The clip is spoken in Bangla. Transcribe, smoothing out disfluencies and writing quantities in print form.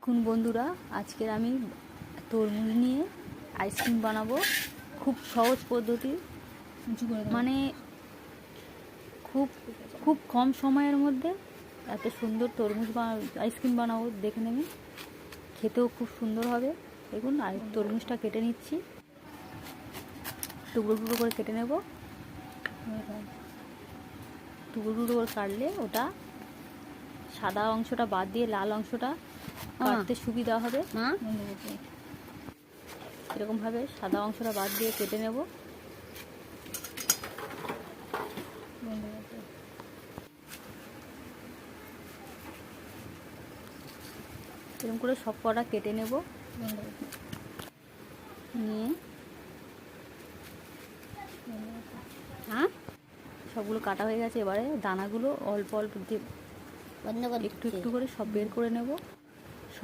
দেখুন বন্ধুরা, আজকের আমি তরমুজ নিয়ে আইসক্রিম বানাবো। খুব সহজ পদ্ধতি, মানে খুব খুব কম সময়ের মধ্যে এত সুন্দর তরমুজ আইসক্রিম বানাবো। দেখে নেবেন, খেতেও খুব সুন্দর হবে। দেখুন, তরমুজটা কেটে নিচ্ছি, টুকরো টুকরো করে কেটে নেব। টুকরো টুকরো করে কাটলে ওটা সাদা অংশটা বাদ দিয়ে লাল অংশটা কাটতে সুবিধা হবে। এরকমভাবে সাদা অংশটা বাদ দিয়ে কেটে নেব। এরকম করে সব কটা কেটে নেব। নিয়ে সবগুলো কাটা হয়ে গেছে। এবারে দানাগুলো অল্প অল্প দিয়ে একটু একটু করে সব বের করে নেব।